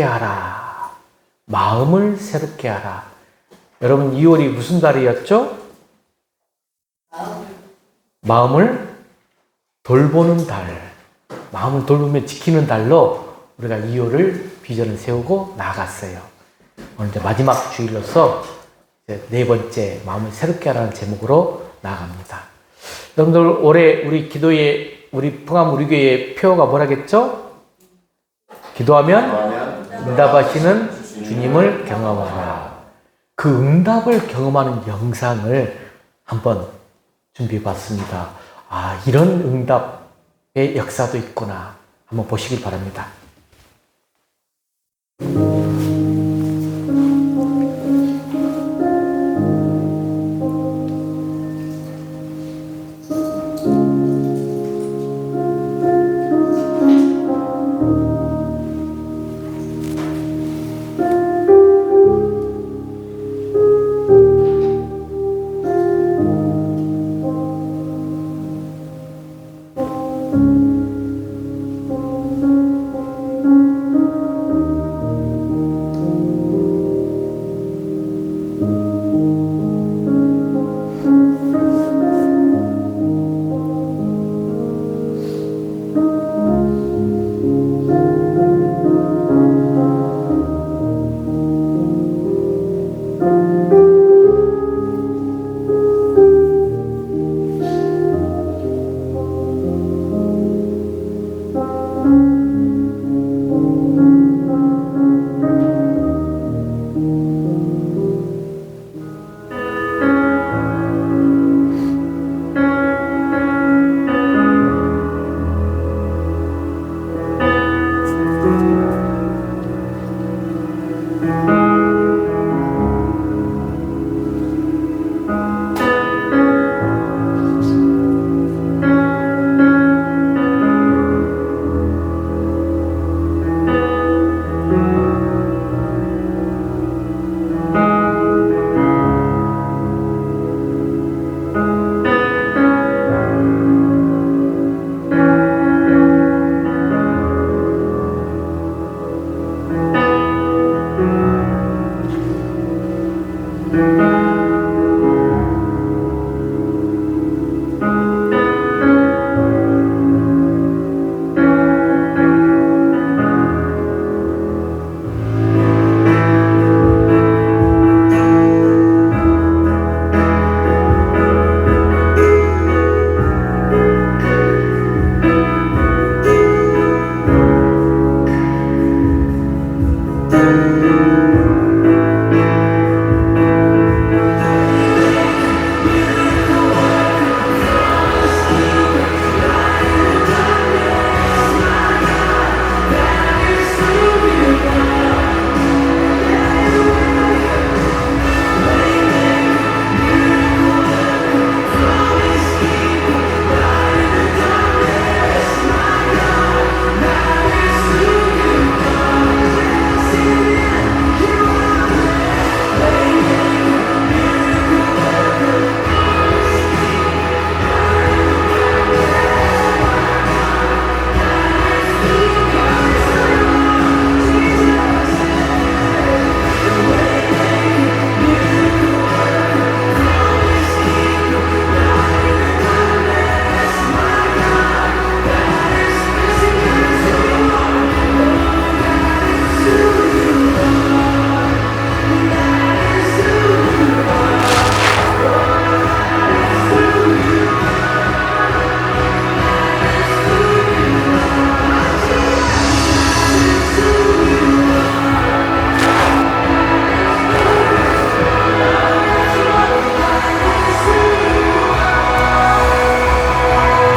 하라. 마음을 새롭게 하라. 여러분 2월이 무슨 달이었죠? 마음을 돌보는 달. 마음을 돌보며 지키는 달로 우리가 2월을 비전을 세우고 나아갔어요. 오늘 이제 마지막 주일로서 이제 네 번째 마음을 새롭게 하라는 제목으로 나아갑니다. 여러분들 올해 우리 기도의 우리 풍암 우리 교회의 표어가 뭐라겠죠? 기도하면 응답하시는 주님을 경험하라. 그 응답을 경험하는 영상을 한번 준비해 봤습니다. 아, 이런 응답의 역사도 있구나. 한번 보시길 바랍니다.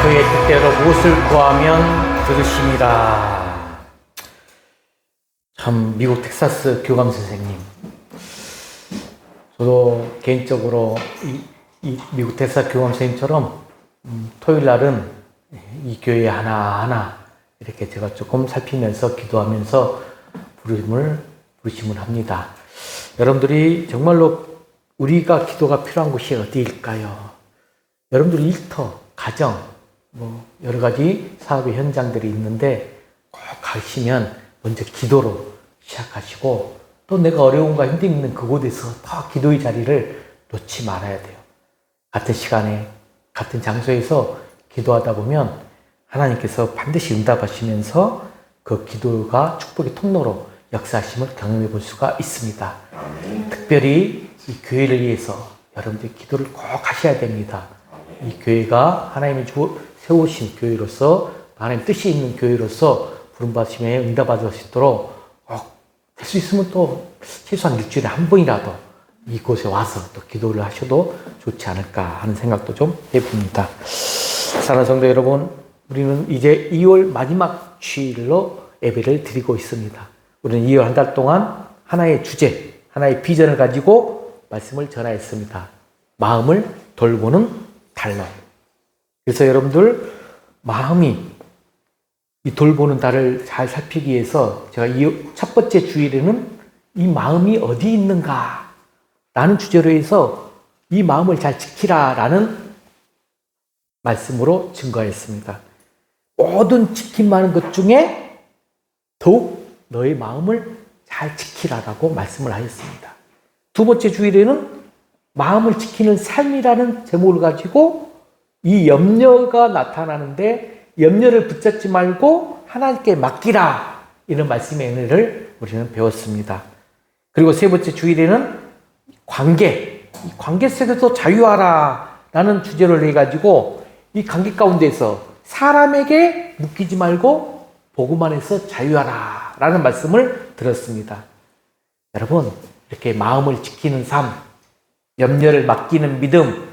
그의 뜻대로 무엇을 구하면 들으심이라. 참 미국 텍사스 교감 선생님, 저도 개인적으로 이 미국 텍사스 교감 선생님처럼 토요일 날은 이 교회 하나하나 이렇게 제가 조금 살피면서 기도하면서 부르심을 합니다. 여러분들이 정말로 우리가 기도가 필요한 곳이 어디일까요? 여러분들 일터, 가정, 여러 가지 사업의 현장들이 있는데 꼭 가시면 먼저 기도로 시작하시고 또 내가 어려움과 힘듦 있는 그곳에서 더 기도의 자리를 놓지 말아야 돼요. 같은 시간에 같은 장소에서 기도하다 보면 하나님께서 반드시 응답하시면서 그 기도가 축복의 통로로 역사하심을 경험해 볼 수가 있습니다. 특별히 이 교회를 위해서 여러분들 기도를 꼭 하셔야 됩니다. 이 교회가 하나님이 세우신 교회로서 하나님 뜻이 있는 교회로서 부름받으심에 응답받을 수 있도록 될 수 있으면 또 최소한 일주일에 한 번이라도 이곳에 와서 또 기도를 하셔도 좋지 않을까 하는 생각도 좀 해봅니다. 사랑하는 성도 여러분, 우리는 이제 2월 마지막 주일로 예배를 드리고 있습니다. 우리는 2월 한 달 동안 하나의 주제, 하나의 비전을 가지고 말씀을 전하였습니다. 마음을 돌보는 달로. 그래서 여러분들 마음이 이 돌보는 달을 잘 살피기 위해서 제가 이 첫 번째 주일에는 이 마음이 어디 있는가 라는 주제로 해서 이 마음을 잘 지키라 라는 말씀으로 증거했습니다. 모든 지킴 많은 것 중에 더욱 너의 마음을 잘 지키라라고 말씀을 하였습니다. 두 번째 주일에는 마음을 지키는 삶이라는 제목을 가지고 이 염려가 나타나는데 염려를 붙잡지 말고 하나님께 맡기라 이런 말씀의 은혜를 우리는 배웠습니다. 그리고 세 번째 주일에는 관계 속에서 자유하라 라는 주제를 해가지고 이 관계 가운데서 사람에게 묶이지 말고 복음 안에서 자유하라 라는 말씀을 들었습니다. 여러분, 이렇게 마음을 지키는 삶, 염려를 맡기는 믿음,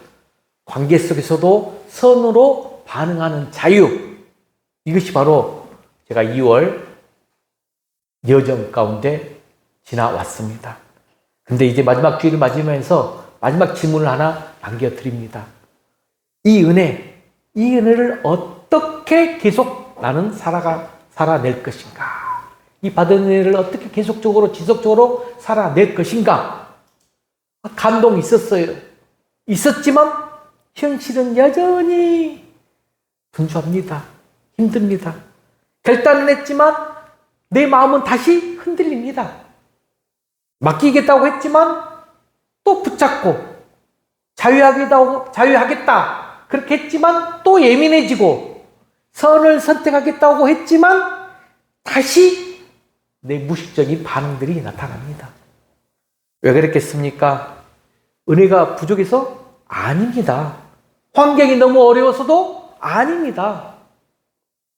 관계 속에서도 선으로 반응하는 자유, 이것이 바로 제가 2월 여정 가운데 지나왔습니다. 근데 이제 마지막 주일을 맞으면서 마지막 질문을 하나 남겨드립니다. 이 은혜를 어떻게 계속 나는 살아낼 것인가? 이 받은 은혜를 어떻게 계속적으로, 지속적으로 살아낼 것인가? 감동이 있었어요. 있었지만 현실은 여전히 분주합니다. 힘듭니다. 결단은 했지만 내 마음은 다시 흔들립니다. 맡기겠다고 했지만 또 붙잡고 자유하겠다 그렇게 했지만 또 예민해지고 선을 선택하겠다고 했지만 다시 내 무식적인 반응들이 나타납니다. 왜 그랬겠습니까? 은혜가 부족해서? 아닙니다. 환경이 너무 어려워서도? 아닙니다.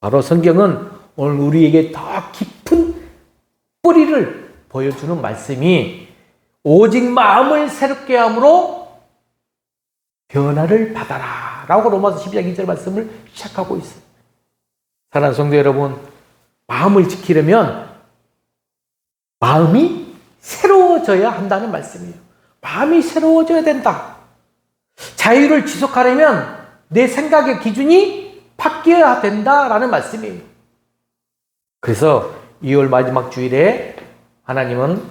바로 성경은 오늘 우리에게 더 깊은 뿌리를 보여주는 말씀이 오직 마음을 새롭게 함으로 변화를 받아라 라고 로마서 12장 2절 말씀을 시작하고 있어요. 사랑하는 성도 여러분, 마음을 지키려면 마음이 새로워져야 한다는 말씀이에요. 마음이 새로워져야 된다. 자유를 지속하려면 내 생각의 기준이 바뀌어야 된다라는 말씀이에요. 그래서 2월 마지막 주일에 하나님은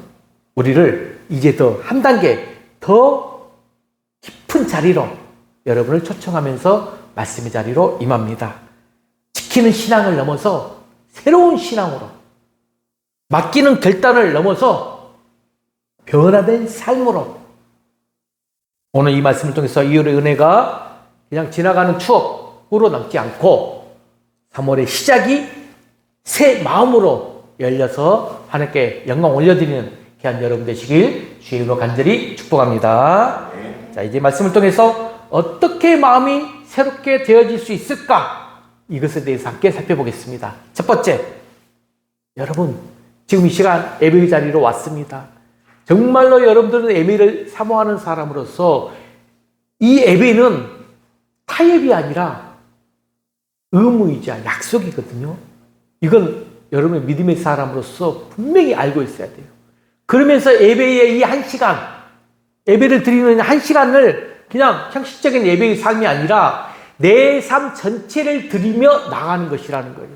우리를 이제 더 한 단계 더 깊은 자리로 여러분을 초청하면서 말씀의 자리로 임합니다. 지키는 신앙을 넘어서 새로운 신앙으로, 맡기는 결단을 넘어서 변화된 삶으로, 오늘 이 말씀을 통해서 2월의 은혜가 그냥 지나가는 추억으로 남지 않고 3월의 시작이 새 마음으로 열려서 하나님께 영광 올려드리는 귀한 여러분 되시길 주의 이름으로 간절히 축복합니다. 자, 이제 말씀을 통해서 어떻게 마음이 새롭게 되어질 수 있을까? 이것에 대해서 함께 살펴보겠습니다. 첫 번째, 여러분 지금 이 시간 예배의 자리로 왔습니다. 정말로 여러분들은 예배를 사모하는 사람으로서 이 예배는 타협이 아니라 의무이자 약속이거든요. 이건 여러분의 믿음의 사람으로서 분명히 알고 있어야 돼요. 그러면서 예배의 이 한 시간, 예배를 드리는 한 시간을 그냥 형식적인 예배의 삶이 아니라 내 삶 전체를 드리며 나가는 것이라는 거예요.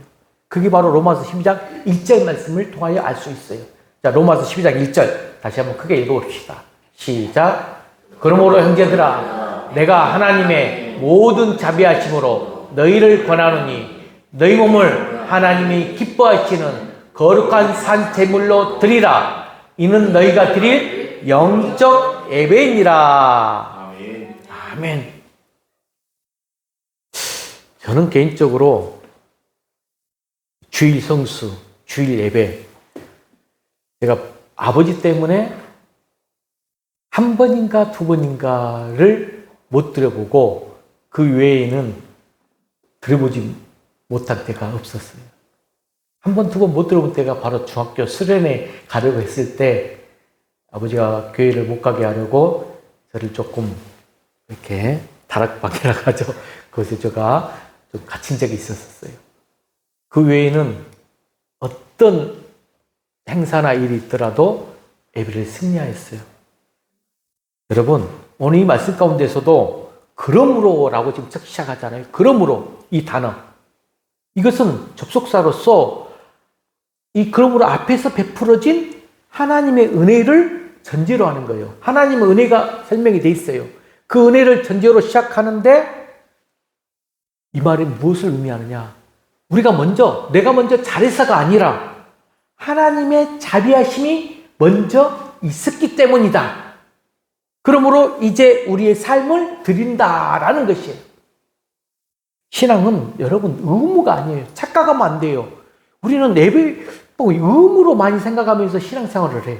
그게 바로 로마서 12장 1절 말씀을 통하여 알 수 있어요. 자, 로마서 12장 1절 다시 한번 크게 읽어봅시다. 시작. 그러므로 형제들아, 내가 하나님의 모든 자비하심으로 너희를 권하노니 너희 몸을 하나님이 기뻐하시는 거룩한 산 제물로 드리라. 이는 너희가 드릴 영적 예배니라. 아멘. 아멘. 저는 개인적으로 주일 성수, 주일 예배, 제가 아버지 때문에 한 번인가 두 번인가를 못 들어보고 그 외에는 들어보지 못한 때가 없었어요. 한 번, 두 번 못 들어본 때가 바로 중학교 수련회 가려고 했을 때 아버지가 교회를 못 가게 하려고 저를 조금 이렇게 다락방이라 하죠. 그것에 제가 좀 갇힌 적이 있었어요. 그 외에는 어떤 행사나 일이 있더라도 예배를 승리하였어요. 여러분, 오늘 이 말씀 가운데서도 그러므로라고 지금 딱 시작하잖아요. 그러므로 이 단어. 이것은 접속사로서 이 그러므로 앞에서 베풀어진 하나님의 은혜를 전제로 하는 거예요. 하나님의 은혜가 설명이 돼 있어요. 그 은혜를 전제로 시작하는데 이 말이 무엇을 의미하느냐? 내가 먼저 잘해서가 아니라 하나님의 자비하심이 먼저 있었기 때문이다. 그러므로 이제 우리의 삶을 드린다라는 것이에요. 신앙은 여러분 의무가 아니에요. 착각하면 안 돼요. 우리는 예배 의무로 많이 생각하면서 신앙생활을 해.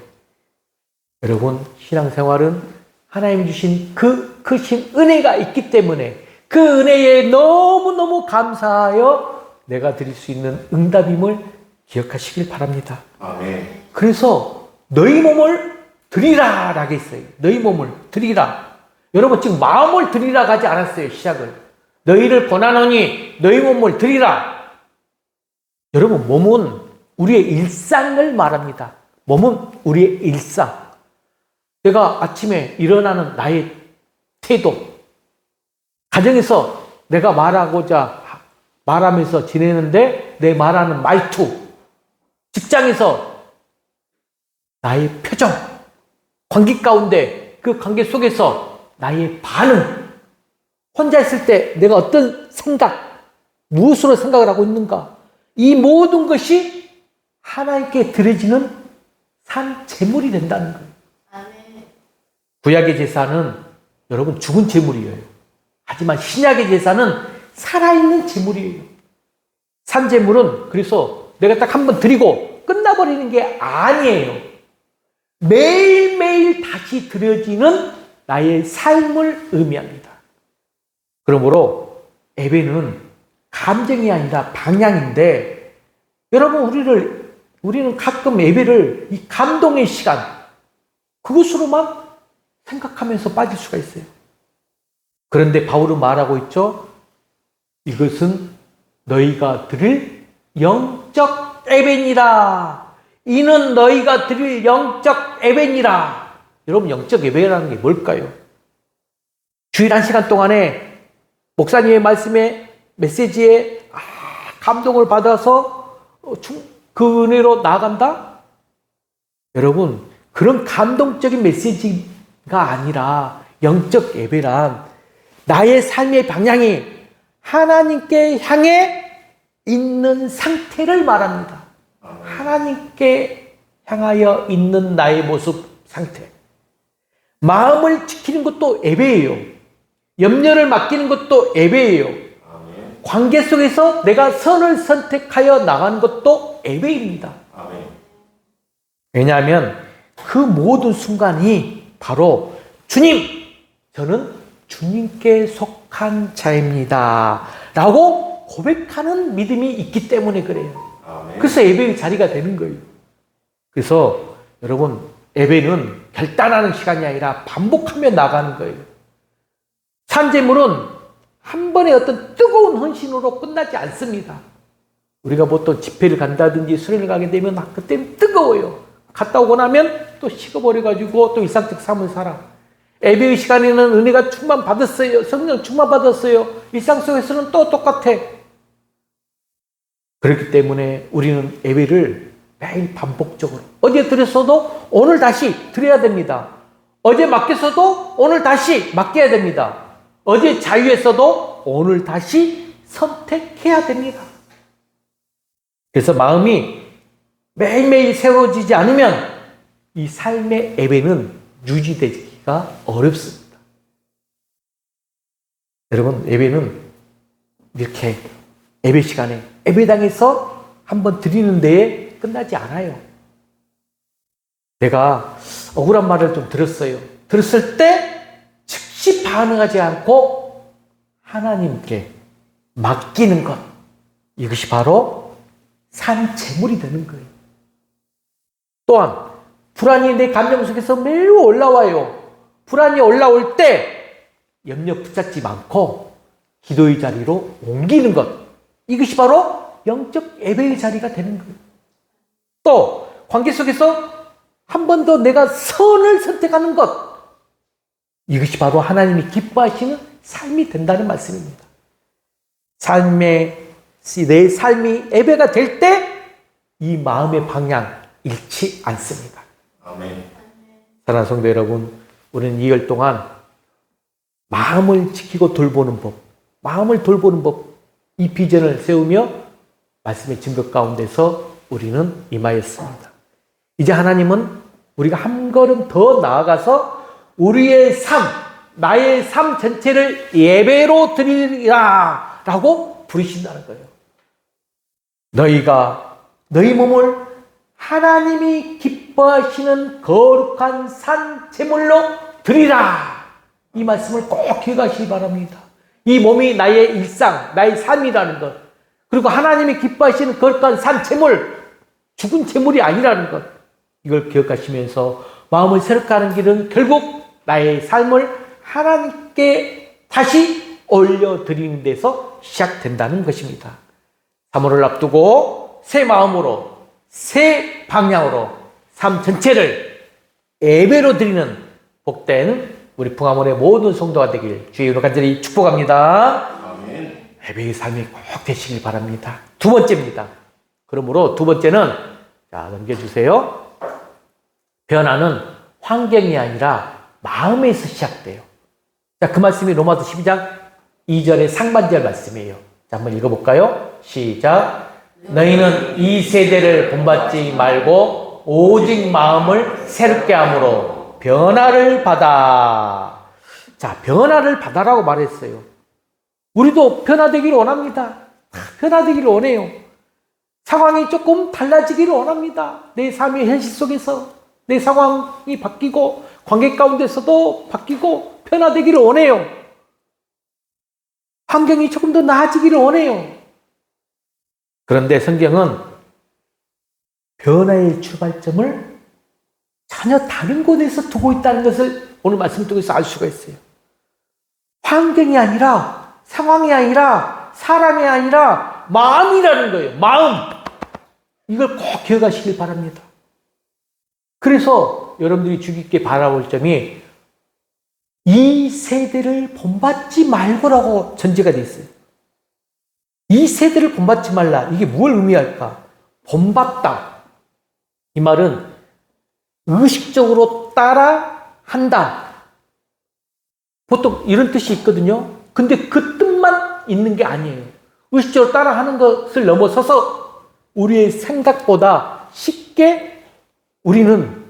여러분, 신앙생활은 하나님이 주신 그 크신 은혜가 있기 때문에 그 은혜에 너무너무 감사하여 내가 드릴 수 있는 응답임을 기억하시길 바랍니다. 아멘. 그래서 너희 몸을 드리라 라고 했어요. 너희 몸을 드리라. 여러분 지금 마음을 드리라 가지 않았어요. 시작을. 너희를 권하노니 너희 몸을 드리라. 여러분 몸은 우리의 일상을 말합니다. 몸은 우리의 일상. 내가 아침에 일어나는 나의 태도. 가정에서 내가 말하면서 지내는데 내 말하는 말투. 직장에서 나의 표정. 관계 가운데 그 관계 속에서 나의 반응. 혼자 있을 때 내가 어떤 생각, 무엇으로 생각을 하고 있는가. 이 모든 것이 하나님께 드려지는 산 제물이 된다는 거예요. 구약의 제사는 여러분 죽은 제물이에요. 하지만 신약의 제사는 살아있는 제물이에요. 산 제물은 그래서 내가 딱 한 번 드리고 끝나버리는 게 아니에요. 매일매일 다시 드려지는 나의 삶을 의미합니다. 그러므로 예배는 감정이 아니라 방향인데 여러분 우리는 가끔 예배를 이 감동의 시간 그것으로만 생각하면서 빠질 수가 있어요. 그런데 바울은 말하고 있죠. 이것은 너희가 드릴 영적 예배니라. 이는 너희가 드릴 영적 예배니라. 여러분 영적 예배라는 게 뭘까요? 주일 1시간 동안에 목사님의 말씀에 메시지에 감동을 받아서 그 은혜로 나아간다? 여러분 그런 감동적인 메시지가 아니라 영적 예배란 나의 삶의 방향이 하나님께 향해 있는 상태를 말합니다. 하나님께 향하여 있는 나의 모습 상태. 마음을 지키는 것도 예배예요. 염려를 맡기는 것도 예배예요. 관계 속에서 내가 선을 선택하여 나가는 것도 예배입니다. 왜냐하면 그 모든 순간이 바로 주님, 저는 주님께 속한 자입니다. 라고 고백하는 믿음이 있기 때문에 그래요. 그래서 예배의 자리가 되는 거예요. 그래서 여러분 예배는 결단하는 시간이 아니라 반복하며 나가는 거예요. 산제물은 한 번의 어떤 뜨거운 헌신으로 끝나지 않습니다. 우리가 보통 집회를 간다든지 수련을 가게 되면 그때는 뜨거워요. 갔다 오고 나면 또 식어버려가지고 또 일상적 삶을 살아. 예배의 시간에는 은혜가 충만 받았어요. 성령 충만 받았어요. 일상 속에서는 또 똑같아. 그렇기 때문에 우리는 예배를 매일 반복적으로 어제 드렸어도 오늘 다시 드려야 됩니다. 어제 맡겼어도 오늘 다시 맡겨야 됩니다. 어제 자유했어도 오늘 다시 선택해야 됩니다. 그래서 마음이 매일매일 세워지지 않으면 이 삶의 예배는 유지되기가 어렵습니다. 여러분, 예배는 이렇게 예배 시간에 예배당에서 한번 드리는 데에 끝나지 않아요. 내가 억울한 말을 좀 들었어요. 들었을 때 즉시 반응하지 않고 하나님께 맡기는 것, 이것이 바로 산 제물이 되는 거예요. 또한 불안이 내 감정 속에서 매우 올라와요. 불안이 올라올 때 염려 붙잡지 않고 기도의 자리로 옮기는 것, 이것이 바로 영적 예배의 자리가 되는 거예요. 또 관계 속에서 한 번 더 내가 선을 선택하는 것, 이것이 바로 하나님이 기뻐하시는 삶이 된다는 말씀입니다. 내 삶이 예배가 될 때 이 마음의 방향 잃지 않습니다. 아멘. 사랑하는 성도 여러분, 우리는 2월 동안 마음을 지키고 돌보는 법, 마음을 돌보는 법, 이 비전을 세우며 말씀의 증거 가운데서 우리는 임하였습니다. 이제 하나님은 우리가 한 걸음 더 나아가서 우리의 삶, 나의 삶 전체를 예배로 드리라 라고 부르신다는 거예요. 너희가 너희 몸을 하나님이 기뻐하시는 거룩한 산 제물로 드리라. 이 말씀을 꼭 기억하시기 바랍니다. 이 몸이 나의 일상, 나의 삶이라는 것, 그리고 하나님이 기뻐하시는 거룩한 산 제물, 죽은 제물이 아니라는 것, 이걸 기억하시면서 마음을 새롭게 하는 길은 결국 나의 삶을 하나님께 다시 올려드리는 데서 시작된다는 것입니다. 3월을 앞두고 새 마음으로, 새 방향으로 삶 전체를 예배로 드리는 복된 우리 풍화문의 모든 성도가 되길 주의 이름으로 간절히 축복합니다. 아멘. 예배의 삶이 꼭 되시길 바랍니다. 두 번째입니다. 그러므로 두 번째는, 자, 넘겨주세요. 변화는 환경이 아니라 마음에서 시작돼요. 자, 그 말씀이 로마서 12장 2절의 상반절 말씀이에요. 자, 한번 읽어볼까요? 시작. 너희는 이 세대를 본받지 말고 오직 마음을 새롭게 함으로 변화를 받아. 자, 변화를 받아라고 말했어요. 우리도 변화되기를 원합니다. 변화되기를 원해요. 상황이 조금 달라지기를 원합니다. 내 삶의 현실 속에서 내 상황이 바뀌고 관계 가운데서도 바뀌고 변화되기를 원해요. 환경이 조금 더 나아지기를 원해요. 그런데 성경은 변화의 출발점을 전혀 다른 곳에서 두고 있다는 것을 오늘 말씀 통해서 알 수가 있어요. 환경이 아니라, 상황이 아니라, 사람이 아니라 마음이라는 거예요. 마음. 이걸 꼭 기억하시길 바랍니다. 그래서 여러분들이 주의 깊게 바라볼 점이 이 세대를 본받지 말고라고 전제가 되어 있어요. 이 세대를 본받지 말라. 이게 뭘 의미할까? 본받다. 이 말은 의식적으로 따라한다. 보통 이런 뜻이 있거든요. 근데 그 뜻만 있는 게 아니에요. 의식적으로 따라하는 것을 넘어서서 우리의 생각보다 쉽게 우리는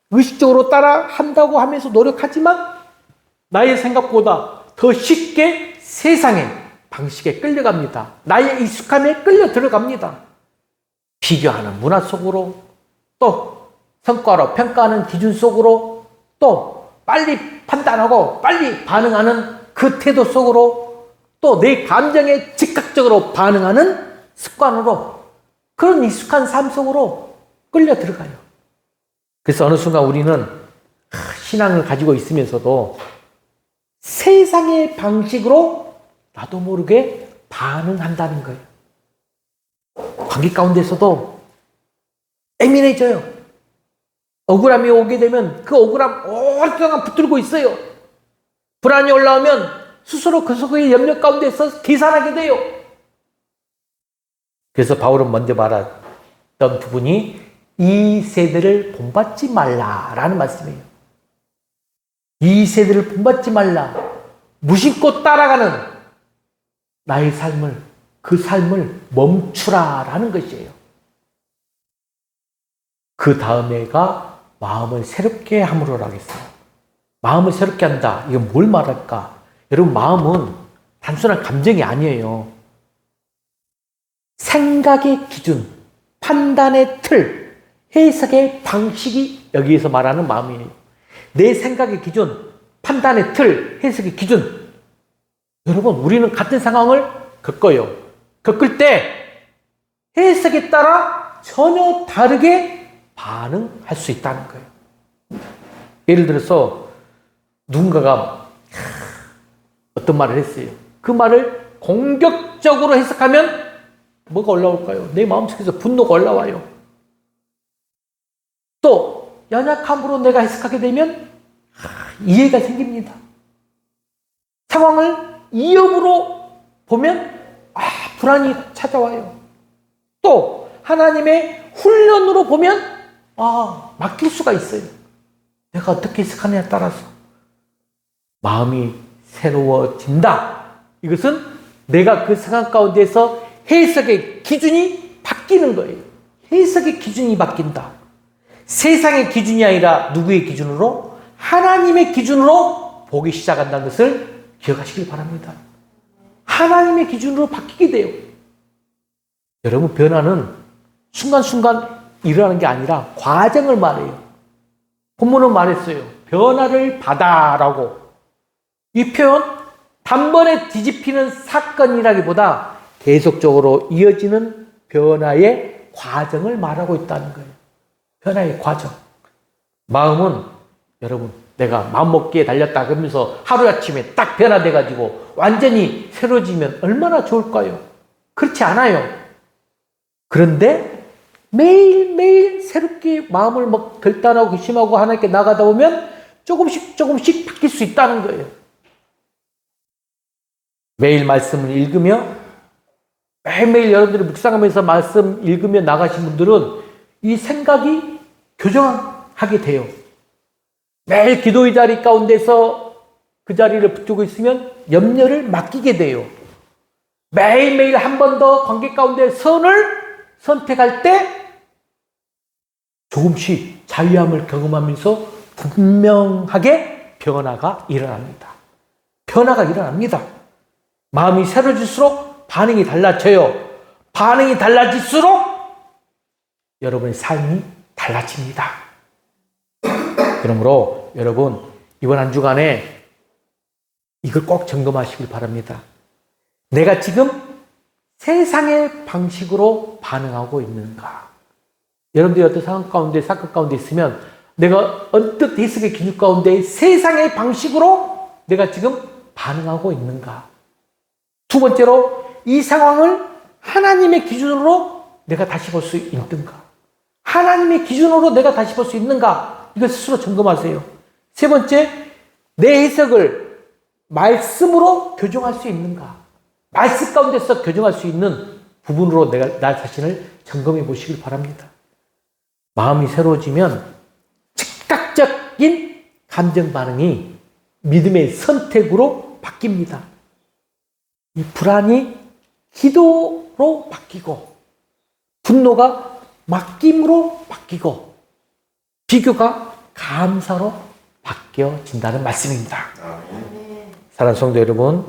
의식적으로 따라한다고 하면서 노력하지만 나의 생각보다 더 쉽게 세상의 방식에 끌려갑니다. 나의 익숙함에 끌려 들어갑니다. 비교하는 문화 속으로, 또 성과로 평가하는 기준 속으로, 또 빨리 판단하고 빨리 반응하는 그 태도 속으로, 또 내 감정에 즉각적으로 반응하는 습관으로, 그런 익숙한 삶 속으로 끌려 들어가요. 그래서 어느 순간 우리는 신앙을 가지고 있으면서도 세상의 방식으로 나도 모르게 반응한다는 거예요. 관계 가운데서도 예민해져요. 억울함이 오게 되면 그 억울함 오랫동안 붙들고 있어요. 불안이 올라오면 스스로 그 속의 염려 가운데서 계산하게 돼요. 그래서 바울은 먼저 말했던 부분이 이 세대를 본받지 말라라는 말씀이에요. 이 세대를 본받지 말라. 무심코 따라가는 나의 삶을, 그 삶을 멈추라라는 것이에요. 그 다음에가 마음을 새롭게 함으로 하겠어요. 마음을 새롭게 한다. 이건 뭘 말할까? 여러분, 마음은 단순한 감정이 아니에요. 생각의 기준, 판단의 틀, 해석의 방식이 여기에서 말하는 마음이에요. 내 생각의 기준, 판단의 틀, 해석의 기준. 여러분, 우리는 같은 상황을 겪어요. 겪을 때 해석에 따라 전혀 다르게 반응할 수 있다는 거예요. 예를 들어서 누군가가 어떤 말을 했어요. 그 말을 공격적으로 해석하면 뭐가 올라올까요? 내 마음속에서 분노가 올라와요. 또 연약함으로 내가 해석하게 되면 이해가 생깁니다. 상황을 이역으로 보면 불안이 찾아와요. 또 하나님의 훈련으로 보면 맡길 수가 있어요. 내가 어떻게 해석하느냐에 따라서 마음이 새로워진다. 이것은 내가 그 상황 가운데서 해석의 기준이 바뀌는 거예요. 해석의 기준이 바뀐다. 세상의 기준이 아니라 누구의 기준으로? 하나님의 기준으로 보기 시작한다는 것을 기억하시길 바랍니다. 하나님의 기준으로 바뀌게 돼요. 여러분, 변화는 순간순간 일어나는 게 아니라 과정을 말해요. 본문은 말했어요. 변화를 받아라고. 이 표현, 단번에 뒤집히는 사건이라기보다 계속적으로 이어지는 변화의 과정을 말하고 있다는 거예요. 변화의 과정. 마음은 여러분, 내가 마음먹기에 달렸다 그러면서 하루아침에 딱 변화돼가지고 완전히 새로워지면 얼마나 좋을까요? 그렇지 않아요. 그런데 매일매일 새롭게 마음을 결단하고 결심하고 하나님께 나가다 보면 조금씩 바뀔 수 있다는 거예요. 매일 말씀을 읽으며 매일매일 여러분들이 묵상하면서 말씀 읽으며 나가신 분들은 이 생각이 교정하게 돼요. 매일 기도의 자리 가운데서 그 자리를 붙들고 있으면 염려를 맡기게 돼요. 매일매일 한 번 더 관계 가운데 선을 선택할 때 조금씩 자유함을 경험하면서 분명하게 변화가 일어납니다. 변화가 일어납니다. 마음이 새로워질수록 반응이 달라져요. 반응이 달라질수록 여러분의 삶이 달라집니다. 그러므로 여러분, 이번 한 주간에 이걸 꼭 점검하시길 바랍니다. 내가 지금 세상의 방식으로 반응하고 있는가? 여러분들이 어떤 상황 가운데, 사건 가운데 있으면 내가 언뜻 해석의 기준 가운데 세상의 방식으로 내가 지금 반응하고 있는가? 두 번째로, 이 상황을 하나님의 기준으로 내가 다시 볼 수 있는가? 하나님의 기준으로 내가 다시 볼 수 있는가? 이걸 스스로 점검하세요. 세 번째, 내 해석을 말씀으로 교정할 수 있는가? 말씀 가운데서 교정할 수 있는 부분으로 내가 나 자신을 점검해 보시길 바랍니다. 마음이 새로워지면 즉각적인 감정 반응이 믿음의 선택으로 바뀝니다. 이 불안이 기도로 바뀌고, 분노가 맡김으로 바뀌고, 비교가 감사로 바뀌어진다는 말씀입니다. 사랑하는 성도 여러분,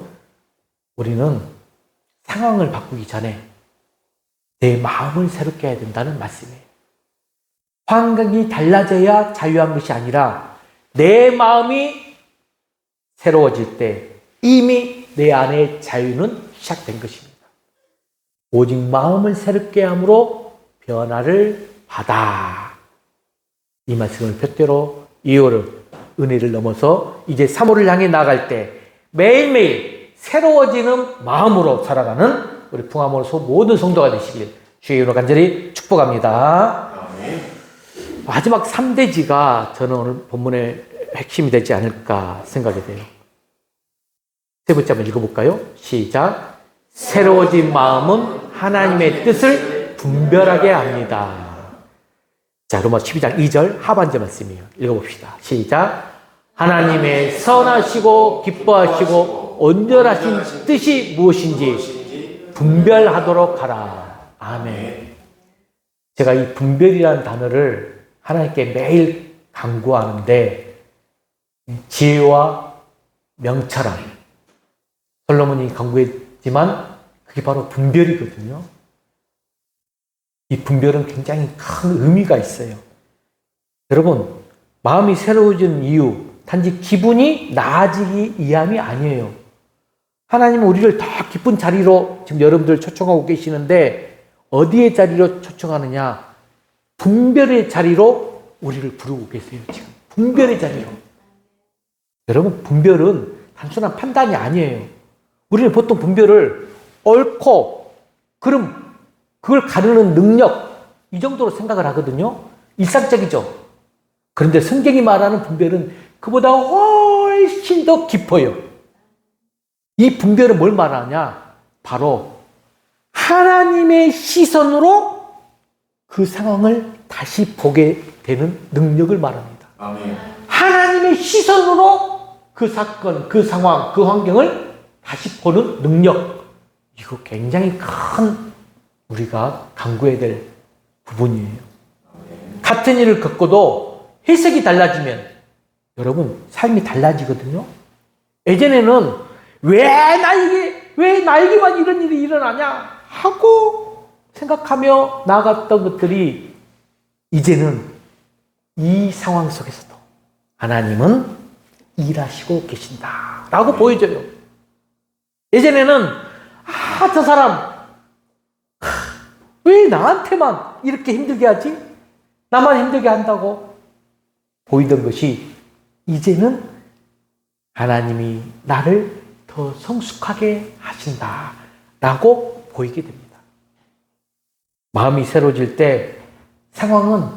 우리는 상황을 바꾸기 전에 내 마음을 새롭게 해야 된다는 말씀이에요. 환경이 달라져야 자유한 것이 아니라 내 마음이 새로워질 때 이미 내 안에 자유는 시작된 것입니다. 오직 마음을 새롭게 함으로 변화를 받아. 이 말씀을 푯대로 2월을 은혜를 넘어서 이제 3월을 향해 나갈 때 매일매일 새로워지는 마음으로 살아가는 우리 풍암원소 모든 성도가 되시길 주의 이름으로 간절히 축복합니다. 마지막 3대지가 저는 오늘 본문의 핵심이 되지 않을까 생각이 돼요. 세 번째 한번 읽어볼까요? 시작. 새로워진 마음은 하나님의 뜻을 분별하게 합니다. 자, 로마 12장 2절 하반절 말씀이에요. 읽어봅시다. 시작. 하나님의 선하시고 기뻐하시고 온전하신 뜻이 무엇인지 분별하도록 하라. 아멘. 제가 이 분별이라는 단어를 하나님께 매일 간구하는데 지혜와 명철함, 솔로몬이 간구했지만 그게 바로 분별이거든요. 이 분별은 굉장히 큰 의미가 있어요. 여러분, 마음이 새로워진 이유, 단지 기분이 나아지기 위함이 아니에요. 하나님은 우리를 더 기쁜 자리로 지금 여러분들 초청하고 계시는데 어디의 자리로 초청하느냐? 분별의 자리로 우리를 부르고 계세요. 지금 분별의 자리로. 여러분, 분별은 단순한 판단이 아니에요. 우리는 보통 분별을 옳고 그름, 그걸 가르는 능력, 이 정도로 생각을 하거든요. 일상적이죠. 그런데 성경이 말하는 분별은 그보다 훨씬 더 깊어요. 이 분별은 뭘 말하냐? 바로 하나님의 시선으로 그 상황을 다시 보게 되는 능력을 말합니다. 아멘. 하나님의 시선으로 그 사건, 그 상황, 그 환경을 다시 보는 능력. 이거 굉장히 큰 우리가 강구해야 될 부분이에요. 같은 일을 겪고도 해석이 달라지면 여러분 삶이 달라지거든요. 예전에는 왜 나에게만 이런 일이 일어나냐 하고 생각하며 나아갔던 것들이 이제는 이 상황 속에서도 하나님은 일하시고 계신다 라고 보여져요. 예전에는 저 사람 왜 나한테만 이렇게 힘들게 하지? 나만 힘들게 한다고 보이던 것이 이제는 하나님이 나를 더 성숙하게 하신다 라고 보이게 됩니다. 마음이 새로워질 때 상황은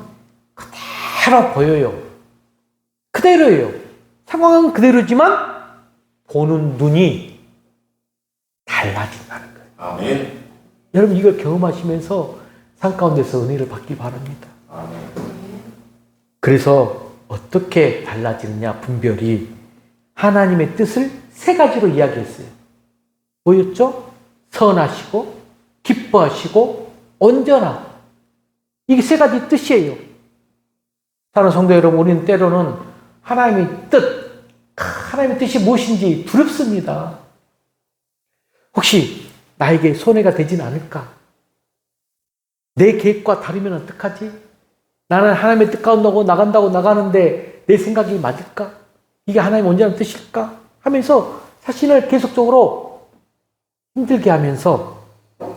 그대로 보여요. 그대로예요. 상황은 그대로지만 보는 눈이 달라진다는 거예요. 아멘. 여러분 이걸 경험하시면서 삶 가운데서 은혜를 받기 바랍니다. 아멘. 그래서 어떻게 달라지느냐 분별이 하나님의 뜻을 세 가지로 이야기했어요. 뭐였죠? 선하시고 기뻐하시고 온전하고 이게 세 가지 뜻이에요. 사랑하는 성도 여러분, 우리는 때로는 하나님의 뜻이 무엇인지 두렵습니다. 혹시 나에게 손해가 되진 않을까? 내 계획과 다르면 어떡하지? 나는 하나님의 뜻 가운데 나간다고 나가는데 내 생각이 맞을까? 이게 하나님의 온전한 뜻일까? 하면서 자신을 계속적으로 힘들게 하면서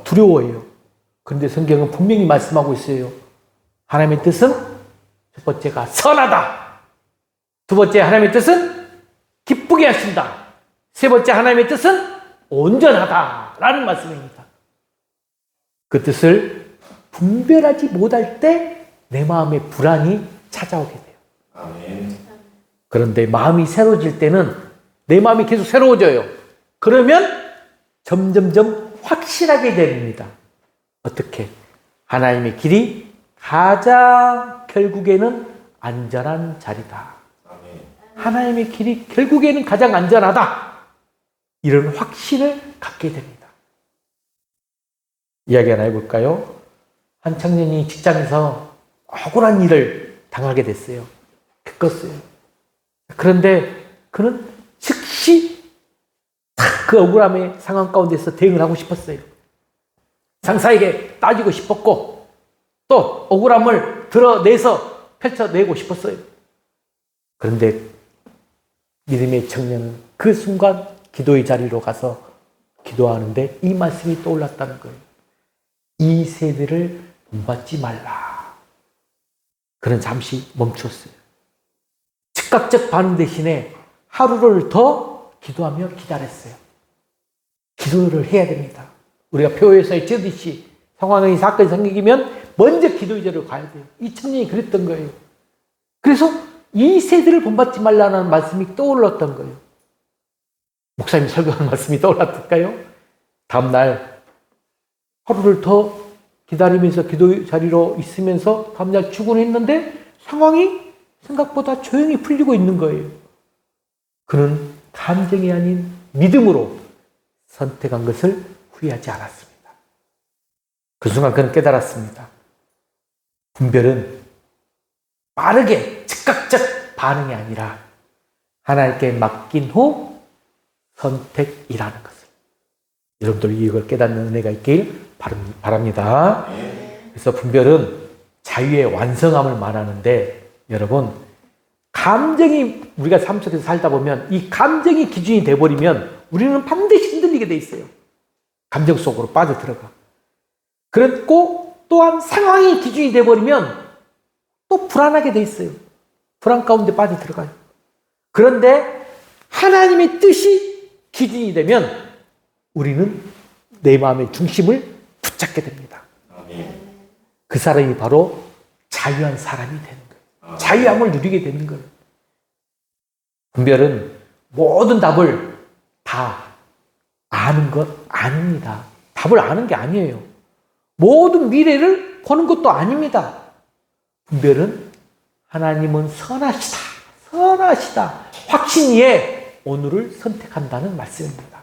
두려워해요. 그런데 성경은 분명히 말씀하고 있어요. 하나님의 뜻은 첫 번째가 선하다. 두 번째 하나님의 뜻은 기쁘게 하신다. 세 번째 하나님의 뜻은 온전하다라는 말씀입니다. 그 뜻을 분별하지 못할 때 내 마음에 불안이 찾아오게 돼요. 아멘. 그런데 마음이 새로워질 때는 내 마음이 계속 새로워져요. 그러면 점점점 확실하게 됩니다. 어떻게? 하나님의 길이 가장 결국에는 안전한 자리다. 아멘. 하나님의 길이 결국에는 가장 안전하다. 이런 확신을 갖게 됩니다. 이야기 하나 해볼까요? 한 청년이 직장에서 억울한 일을 당하게 됐어요. 겪었어요. 그런데 그는 즉시 그 억울함의 상황 가운데서 대응을 하고 싶었어요. 상사에게 따지고 싶었고 또 억울함을 드러내서 펼쳐내고 싶었어요. 그런데 믿음의 청년은 그 순간 기도의 자리로 가서 기도하는데 이 말씀이 떠올랐다는 거예요. 이 세대를 본받지 말라. 그는 잠시 멈췄어요. 즉각적 반응 대신에 하루를 더 기도하며 기다렸어요. 기도를 해야 됩니다. 우리가 표에서 찍듯이 상황이 사건이 생기면 먼저 기도의 자리로 가야 돼요. 이 청년이 그랬던 거예요. 그래서 이 세대를 본받지 말라는 말씀이 떠올랐던 거예요. 목사님이 설교하는 말씀이 떠올랐을까요? 다음날 하루를 더 기다리면서 기도 자리로 있으면서 다음날 출근했는데 상황이 생각보다 조용히 풀리고 있는 거예요. 그는 감정이 아닌 믿음으로 선택한 것을 후회하지 않았습니다. 그 순간 그는 깨달았습니다. 분별은 빠르게 즉각적 반응이 아니라 하나님께 맡긴 후 선택이라는 것을 여러분들 이걸 깨닫는 은혜가 있길 바랍니다. 그래서 분별은 자유의 완성함을 말하는데 여러분 감정이 우리가 삶 속에서 살다 보면 이 감정이 기준이 돼버리면 우리는 반드시 흔들리게 돼 있어요. 감정 속으로 빠져들어가. 그렇고 또한 상황이 기준이 돼버리면 또 불안하게 돼 있어요. 불안 가운데 빠져들어가요. 그런데 하나님의 뜻이 기준이 되면 우리는 내 마음의 중심을 붙잡게 됩니다. 그 사람이 바로 자유한 사람이 되는 거예요. 자유함을 누리게 되는 거예요. 분별은 모든 답을 다 아는 것 아닙니다. 답을 아는 게 아니에요. 모든 미래를 보는 것도 아닙니다. 분별은 하나님은 선하시다. 확신이에 오늘을 선택한다는 말씀입니다.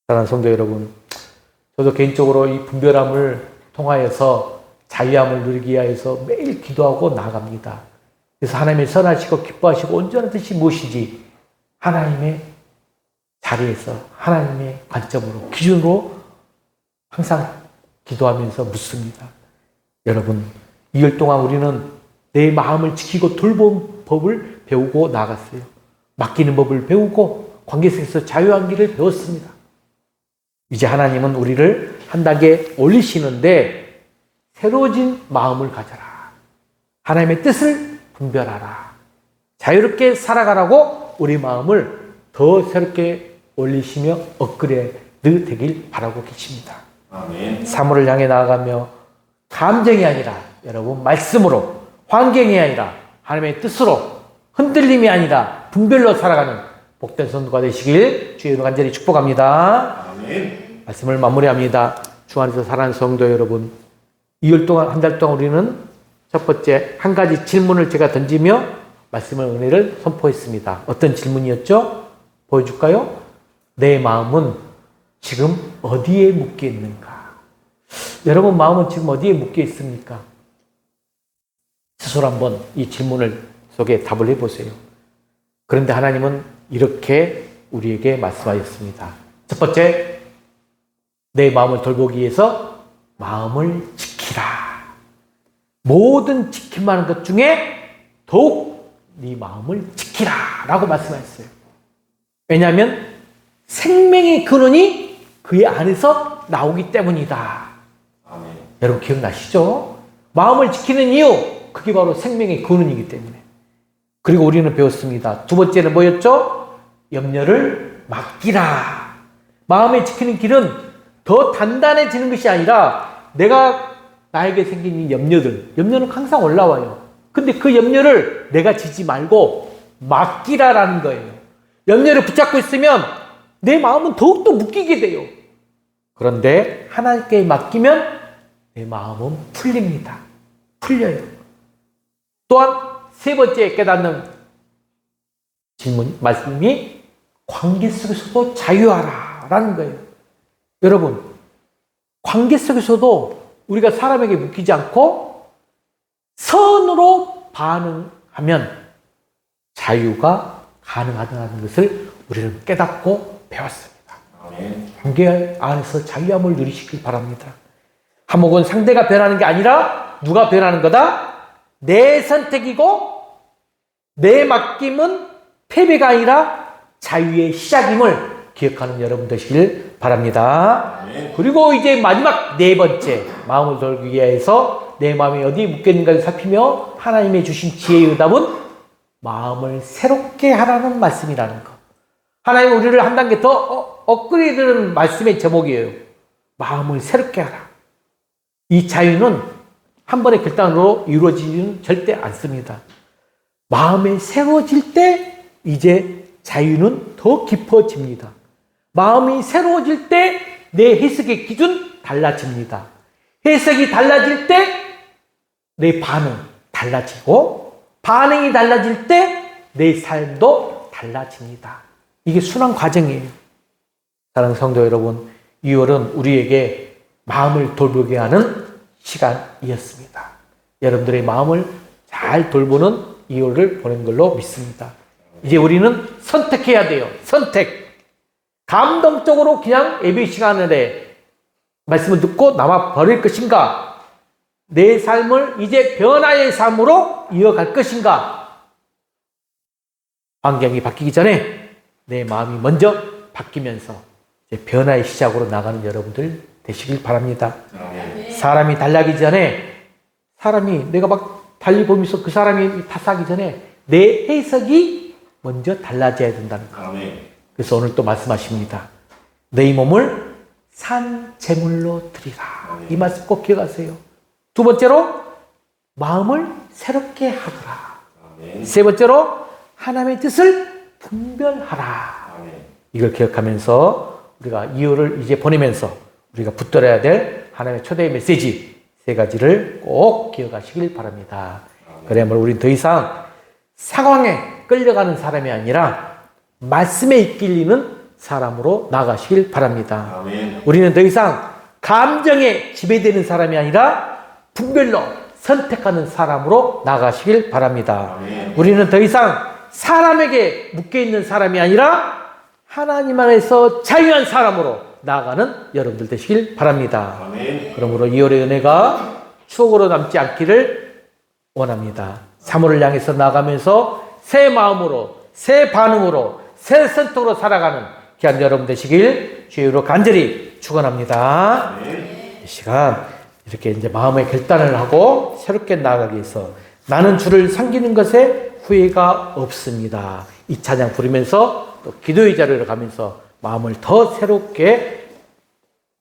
사랑하는 성도 여러분, 저도 개인적으로 이 분별함을 통하여서 자유함을 누리기 위해서 매일 기도하고 나아갑니다. 그래서 하나님의 선하시고 기뻐하시고 온전한 뜻이 무엇인지 하나님의 자리에서 하나님의 관점으로 기준으로 항상 기도하면서 묻습니다. 여러분 2월 동안 우리는 내 마음을 지키고 돌보는 법을 배우고 나갔어요. 맡기는 법을 배우고 관계 속에서 자유한 길을 배웠습니다. 이제 하나님은 우리를 한 단계 올리시는데 새로워진 마음을 가져라. 하나님의 뜻을 분별하라. 자유롭게 살아가라고 우리 마음을 더 새롭게 올리시며 업그레이드 되길 바라고 계십니다. 아멘. 사물을 향해 나아가며 감정이 아니라 여러분 말씀으로, 환경이 아니라 하나님의 뜻으로, 흔들림이 아니라 분별로 살아가는 복된 성도가 되시길 주의 이름으로 간절히 축복합니다. 아멘. 말씀을 마무리합니다. 주 안에서 사랑하는 성도 여러분, 2월 동안 한 달 동안 우리는 첫 번째 한 가지 질문을 제가 던지며 말씀을 은혜를 선포했습니다. 어떤 질문이었죠? 보여줄까요? 내 마음은 지금 어디에 묶여 있는가? 여러분 마음은 지금 어디에 묶여 있습니까? 스스로 한번 이 질문을 속에 답을 해보세요. 그런데 하나님은 이렇게 우리에게 말씀하셨습니다. 첫 번째, 내 마음을 돌보기 위해서 마음을 지키라. 모든 지킬 만한 것 중에 더욱 네 마음을 지키라 라고 말씀하셨어요. 왜냐하면 생명의 근원이 그의 안에서 나오기 때문이다. 아멘. 여러분 기억나시죠? 마음을 지키는 이유, 그게 바로 생명의 근원이기 때문에. 그리고 우리는 배웠습니다. 두 번째는 뭐였죠? 염려를 맡기라. 마음을 지키는 길은 더 단단해지는 것이 아니라 내가 나에게 생긴 이 염려는 항상 올라와요. 근데 그 염려를 내가 지지 말고 맡기라라는 거예요. 염려를 붙잡고 있으면 내 마음은 더욱더 묶이게 돼요. 그런데 하나님께 맡기면 내 마음은 풀립니다. 풀려요. 또한 세 번째 깨닫는 말씀이 관계 속에서도 자유하라 라는 거예요. 여러분, 관계 속에서도 우리가 사람에게 묶이지 않고 선으로 반응하면 자유가 가능하다는 것을 우리는 깨닫고 배웠습니다. 아멘. 관계 안에서 자유함을 누리시길 바랍니다. 한목은 상대가 변하는 게 아니라 누가 변하는 거다? 내 선택이고 내 맡김은 패배가 아니라 자유의 시작임을 기억하는 여러분 되시길 바랍니다. 아멘. 그리고 이제 마지막 네 번째, 마음을 돌기 위해서 내 마음이 어디에 묶여있는가를 살피며 하나님의 주신 지혜의 응답은 마음을 새롭게 하라는 말씀이라는 것. 하나님 우리를 한 단계 더 업그레이드하는 말씀의 제목이에요. 마음을 새롭게 하라. 이 자유는 한 번의 결단으로 이루어지지는 절대 않습니다. 마음이 새로워질 때 이제 자유는 더 깊어집니다. 마음이 새로워질 때 내 해석의 기준 달라집니다. 해석이 달라질 때 내 반응 달라지고 반응이 달라질 때 내 삶도 달라집니다. 이게 순환 과정이에요. 사랑하는 성도 여러분, 2월은 우리에게 마음을 돌보게 하는 시간이었습니다. 여러분들의 마음을 잘 돌보는 이유를 보낸 걸로 믿습니다. 이제 우리는 선택해야 돼요. 선택. 감동적으로 그냥 예배 시간에 말씀을 듣고 남아 버릴 것인가? 내 삶을 이제 변화의 삶으로 이어갈 것인가? 환경이 바뀌기 전에 내 마음이 먼저 바뀌면서 이제 변화의 시작으로 나가는 여러분들 되시길 바랍니다. 사람이 달라기 전에 내가 막 달리 보면서 그 사람이 탓하기 전에 내 해석이 먼저 달라져야 된다는 거. 그래서 오늘 또 말씀하십니다. 너희 몸을 산 제물로 드리라. 이 말씀 꼭 기억하세요. 두 번째로 마음을 새롭게 하거라. 세 번째로 하나님의 뜻을 분별하라. 이걸 기억하면서 우리가 이유를 이제 보내면서 우리가 붙들어야 될 하나님의 초대의 메시지 세 가지를 꼭 기억하시길 바랍니다. 그래야만 우리는 더 이상 상황에 끌려가는 사람이 아니라 말씀에 이끌리는 사람으로 나가시길 바랍니다. 아멘. 우리는 더 이상 감정에 지배되는 사람이 아니라 분별로 선택하는 사람으로 나가시길 바랍니다. 아멘. 우리는 더 이상 사람에게 묶여있는 사람이 아니라 하나님 안에서 자유한 사람으로 나아가는 여러분들 되시길 바랍니다. 아멘. 그러므로 2월의 은혜가 추억으로 남지 않기를 원합니다. 3월을 향해서 나가면서 새 마음으로, 새 반응으로, 새 선택으로 살아가는 귀한 여러분 되시길 주의로 간절히 축원합니다. 아멘. 이 시간 이렇게 이제 마음의 결단을 하고 새롭게 나아가기 위해서 나는 주를 섬기는 것에 후회가 없습니다. 이 찬양 부르면서 또 기도의 자리로 가면서 마음을 더 새롭게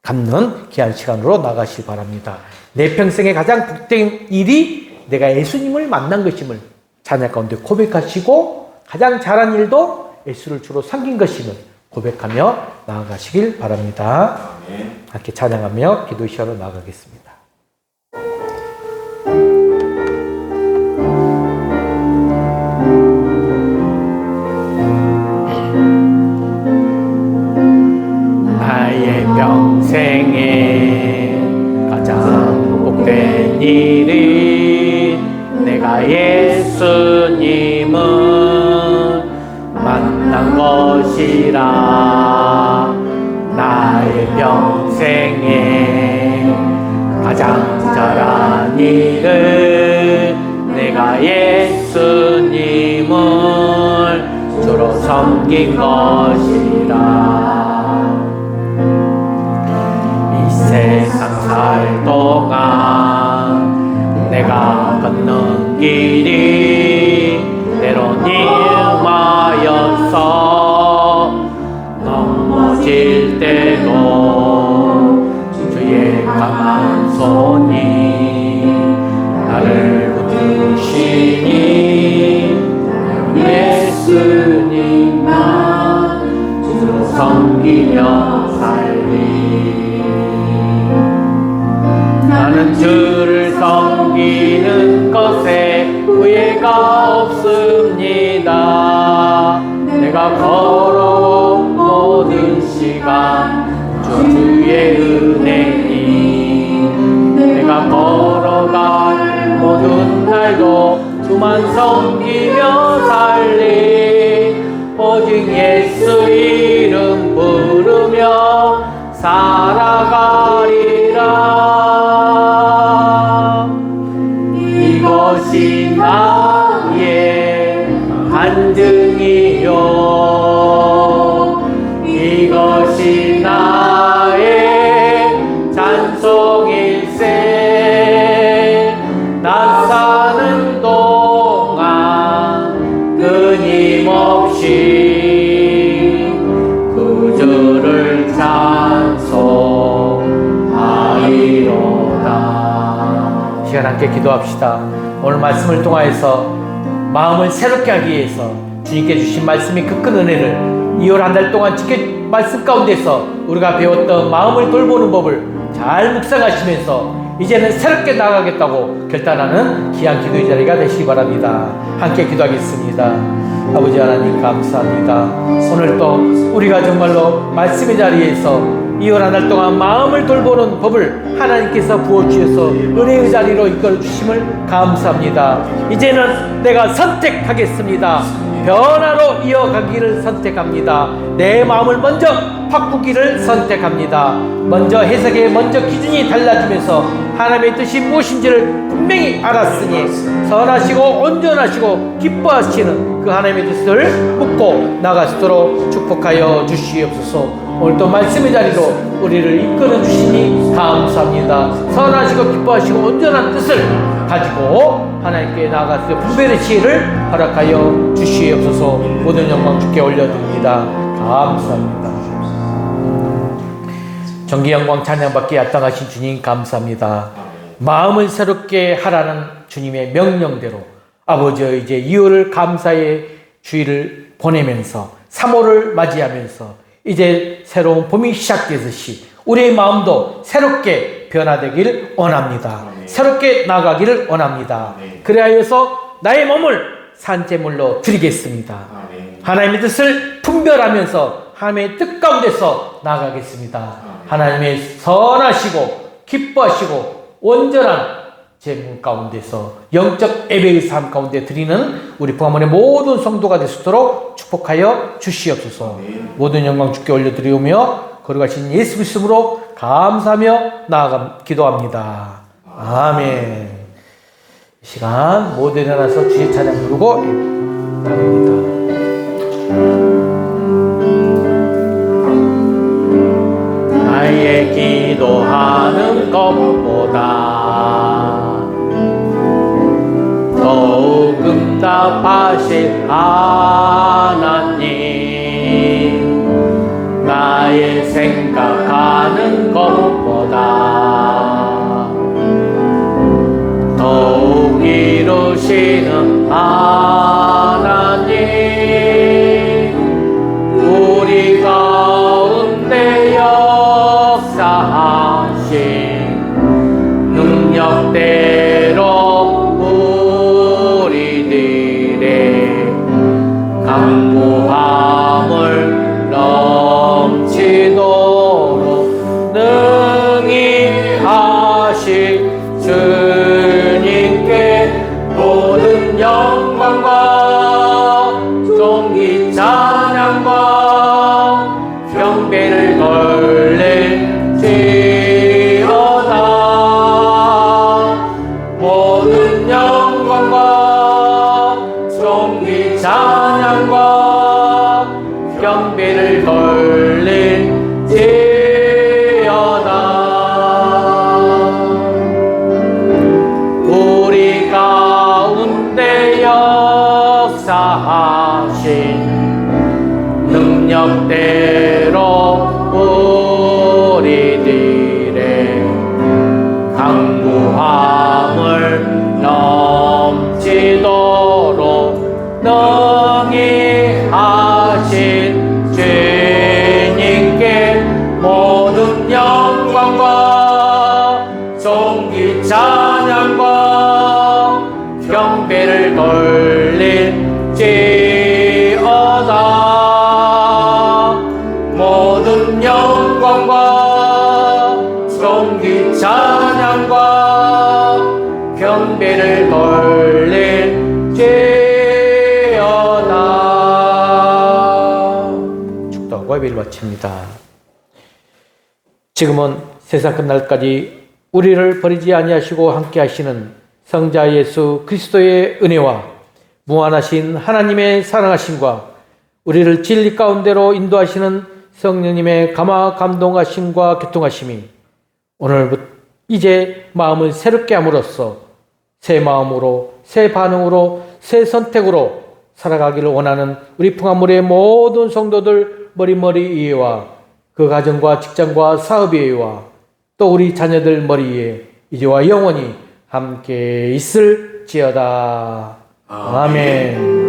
갖는 귀한 시간으로 나가시기 바랍니다. 내 평생에 가장 복된 일이 내가 예수님을 만난 것임을 찬양 가운데 고백하시고 가장 잘한 일도 예수를 주로 섬긴 것임을 고백하며 나아가시길 바랍니다. 아멘. 함께 찬양하며 기도 시간으로 나아가겠습니다. 나의 평생에 가장 복된 일이 내가 예수님을 만난 것이라. 나의 평생에 가장 잘한 일은 내가 예수님을 주로 섬긴 것이라. 이 세상 살 동안 내가 걷는 길이 때론 일마여서 넘어질 때도 주의 강한 손이 나를 붙드시니 예수님만 주로 섬기며 살리. 나는 주를 섬기는 것에 후회가 없습니다. 내가 걸어온 모든 시간 주의 은혜니 내가 걸어간 모든 날도 주만 섬기며 살리. 오직 예수 이름 부르며 살아가리라. 이것이 나의 간증이요 이것이 나의 찬송일세. 나 사는 동안 끊임없이 그 주를 찬송하리로다. 시간 함께 기도합시다. 오늘 말씀을 통하여서 마음을 새롭게 하기 위해서 주님께 주신 말씀이 그 큰 은혜를 2월 한 달 동안 말씀 가운데서 우리가 배웠던 마음을 돌보는 법을 잘 묵상하시면서 이제는 새롭게 나가겠다고 결단하는 귀한 기도의 자리가 되시기 바랍니다. 함께 기도하겠습니다. 아버지 하나님 감사합니다. 오늘 또 우리가 정말로 말씀의 자리에서 이월 한 달 동안 마음을 돌보는 법을 하나님께서 부어주셔서 은혜의 자리로 이끌어 주심을 감사합니다. 이제는 내가 선택하겠습니다. 변화로 이어가기를 선택합니다. 내 마음을 먼저 바꾸기를 선택합니다. 먼저 해석의 먼저 기준이 달라지면서 하나님의 뜻이 무엇인지를 분명히 알았으니 선하시고 온전하시고 기뻐하시는 그 하나님의 뜻을 묻고 나갈 수 있도록 축복하여 주시옵소서. 오늘도 말씀의 자리로 우리를 이끌어 주시니 감사합니다. 선하시고 기뻐하시고 온전한 뜻을 가지고 하나님께 나아갈 수 있는 분별의 지혜를 허락하여 주시옵소서. 모든 영광 주께 올려드립니다. 감사합니다. 전기 영광 찬양받기에 합당하신 주님 감사합니다. 마음을 새롭게 하라는 주님의 명령대로 아버지의 이제 2월을 감사의 주일을 보내면서 3월을 맞이하면서 이제 새로운 봄이 시작되듯이 우리의 마음도 새롭게 변화되기를 원합니다. 새롭게 나가기를 원합니다. 그래서 나의 몸을 산제물로 드리겠습니다. 하나님의 뜻을 분별하면서 하나님의 뜻 가운데서 나가겠습니다. 하나님의 선하시고 기뻐하시고 온전한 제물 가운데서 영적 예배의 삶 가운데 드리는 우리 부하문의 모든 성도가 될 수 있도록 축복하여 주시옵소서. 모든 영광 주께 올려드리오며 거룩하신 예수 그리스도로 감사하며 기도합니다. 아멘. 이 시간 모두 일어나서 주의 찬양 부르고 나갑니다. 나의 기도하는 것보다 더욱 응답하실 하나님, 나의 생각하는 것보다 더욱 이루시는 하나님, 우리 가운데 역사하신 능력대로 강구함을 넘치도록 능히 하신 주님께 모든 영광과 존귀 찬양과 경배를 돌릴지어다. 모든 영광과 존귀 찬양과 경배를 돌릴지어다. 우리 가운데 역사하신 능력대로 우리들의 강구함을 넘치도록 능히 하신 주님께 모든 영광과 존귀 찬양과 경배를 돌릴지어다. 모든 영광과 존귀 찬양과 경배를 돌릴지어다. 예배를 마칩니다. 지금은 세상 끝날까지 우리를 버리지 아니하시고 함께 하시는 성자 예수 그리스도의 은혜와 무한하신 하나님의 사랑하심과 우리를 진리 가운데로 인도하시는 성령님의 감동하심과 교통하심이 오늘부터 이제 마음을 새롭게 함으로써 새 마음으로 새 반응으로 새 선택으로 살아가기를 원하는 우리 풍암물의 모든 성도들 머리 위에와 그 가정과 직장과 사업 위에와 또 우리 자녀들 머리 위에 이제와 영원히 함께 있을지어다. 아멘.